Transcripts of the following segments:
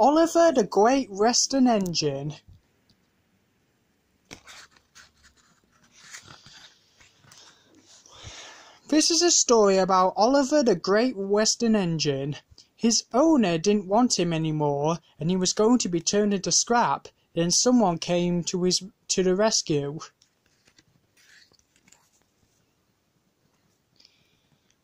Oliver the Great Western Engine. This is a story about Oliver the Great Western Engine. His owner didn't want him anymore, and he was going to be turned into scrap. Then someone came to the rescue.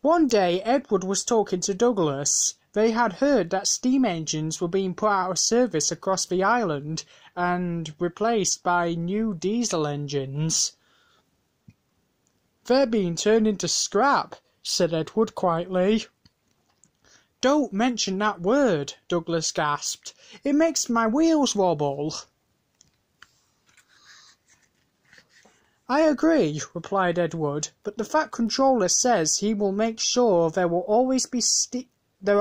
One day, Edward was talking to Douglas. They had heard that steam engines were being put out of service across the island and replaced by new diesel engines. "They're being turned into scrap," said Edward quietly. "Don't mention that word," Douglas gasped. "It makes my wheels wobble." "I agree," replied Edward, "but the Fat Controller says he will make sure there are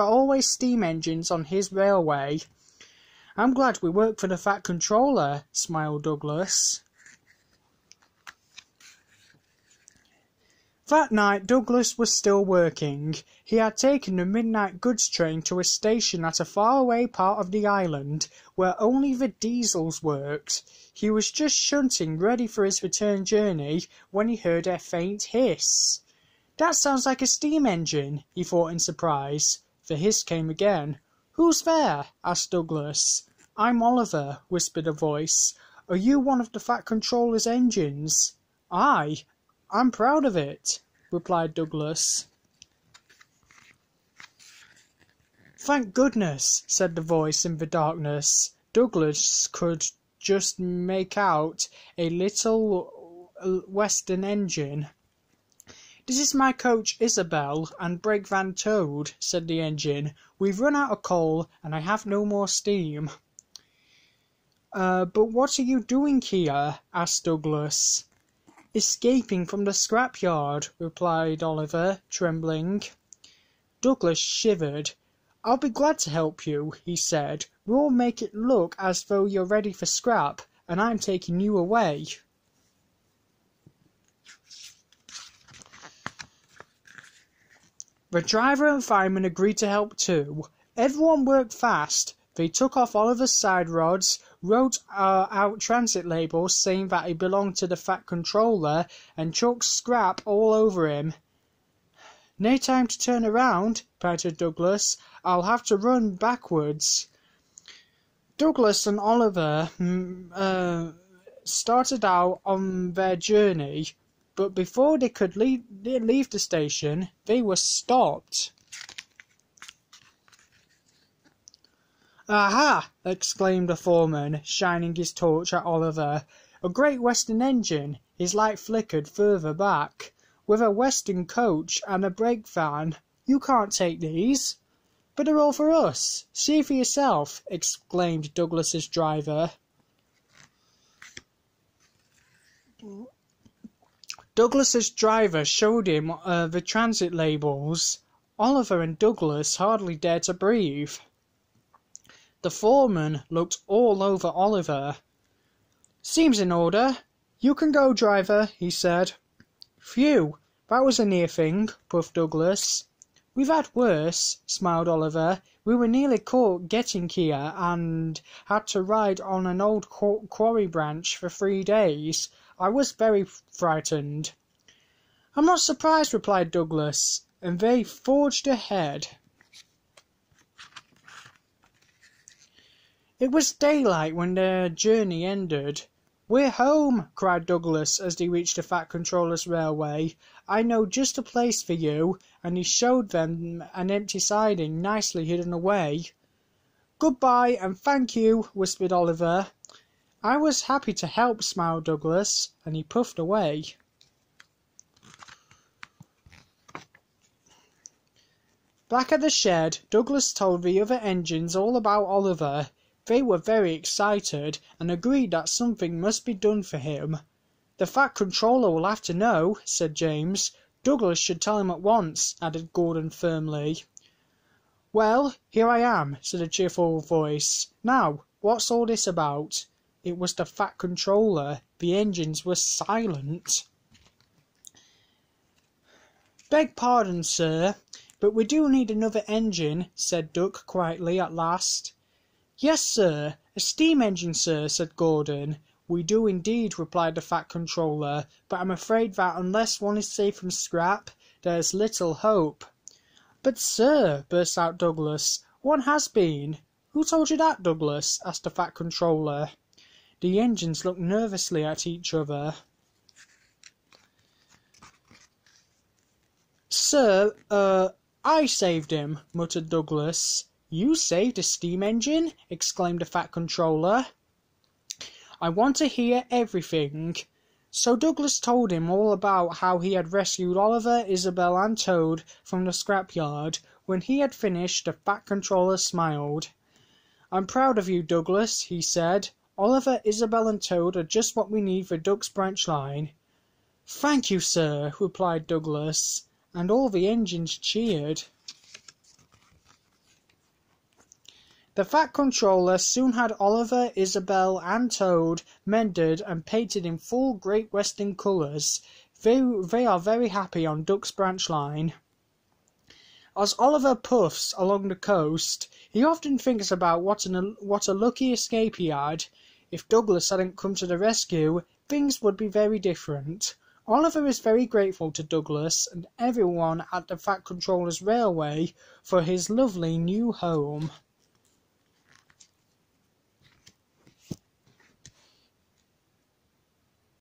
always steam engines on his railway." "I'm glad we work for the Fat Controller," smiled Douglas. That night Douglas was still working. He had taken the midnight goods train to a station at a faraway part of the island where only the diesels worked. He was just shunting ready for his return journey when he heard a faint hiss. "That sounds like a steam engine," he thought in surprise. The hiss came again. "Who's there?" asked Douglas. "I'm Oliver," whispered a voice. "Are you one of the Fat Controller's engines?" "I'm proud of it," replied Douglas. "Thank goodness," said the voice in the darkness. Douglas could just make out a little western engine. "This is my coach Isabel and branchline Toad," said the engine. "We've run out of coal and I have no more steam." But what are you doing here?" asked Douglas. "Escaping from the scrapyard," replied Oliver, trembling. Douglas shivered. "I'll be glad to help you," he said. "We'll make it look as though you're ready for scrap, and I'm taking you away." The driver and fireman agreed to help too. Everyone worked fast. They took off Oliver's side rods, wrote out transit labels saying that he belonged to the Fat Controller, and chucked scrap all over him. "No time to turn around," panted Douglas. "I'll have to run backwards." Douglas and Oliver started out on their journey, but before they could leave the station, they were stopped. "Aha!" exclaimed the foreman, shining his torch at Oliver. "A Great Western engine!" His light flickered further back. "With a western coach and a brake van. You can't take these." "But they're all for us. See for yourself," exclaimed Douglas's driver. Douglas's driver showed him the transit labels. Oliver and Douglas hardly dared to breathe. The foreman looked all over Oliver. "Seems in order. You can go, driver," he said. "Phew, that was a near thing," puffed Douglas. "We've had worse," smiled Oliver. "We were nearly caught getting here and had to ride on an old quarry branch for 3 days. I was very frightened." "I'm not surprised," replied Douglas, and they forged ahead. It was daylight when their journey ended. "We're home!" cried Douglas as they reached the Fat Controller's railway. "I know just a place for you," and he showed them an empty siding nicely hidden away. "Goodbye and thank you," whispered Oliver. "I was happy to help," smiled Douglas, and he puffed away. Back at the shed, Douglas told the other engines all about Oliver. They were very excited and agreed that something must be done for him. "The Fat Controller will have to know," said James. "Douglas should tell him at once," added Gordon firmly. "Well, here I am," said a cheerful voice. "Now, what's all this about?" It was the Fat Controller. The engines were silent. "Beg pardon, sir, but we do need another engine," said Duck quietly at last. Yes, sir, a steam engine, sir, said Gordon. We do indeed, replied the Fat Controller, but I'm afraid that unless one is safe from scrap, there's little hope. But, sir, burst out Douglas, one has been. Who told you that, Douglas? Asked the Fat Controller. The engines looked nervously at each other. Sir, I saved him, muttered Douglas. You saved a steam engine? Exclaimed the Fat Controller. I want to hear everything. So Douglas told him all about how he had rescued Oliver, Isabel and Toad from the scrapyard. When he had finished, the Fat Controller smiled. I'm proud of you, Douglas, he said. Oliver, Isabel and Toad are just what we need for Duck's branch line. Thank you, sir, replied Douglas, and all the engines cheered. The Fat Controller soon had Oliver, Isabel and Toad mended and painted in full Great Western colours. They are very happy on Duck's branch line. As Oliver puffs along the coast, he often thinks about what a lucky escape he had. If Douglas hadn't come to the rescue, things would be very different. Oliver is very grateful to Douglas and everyone at the Fat Controller's Railway for his lovely new home.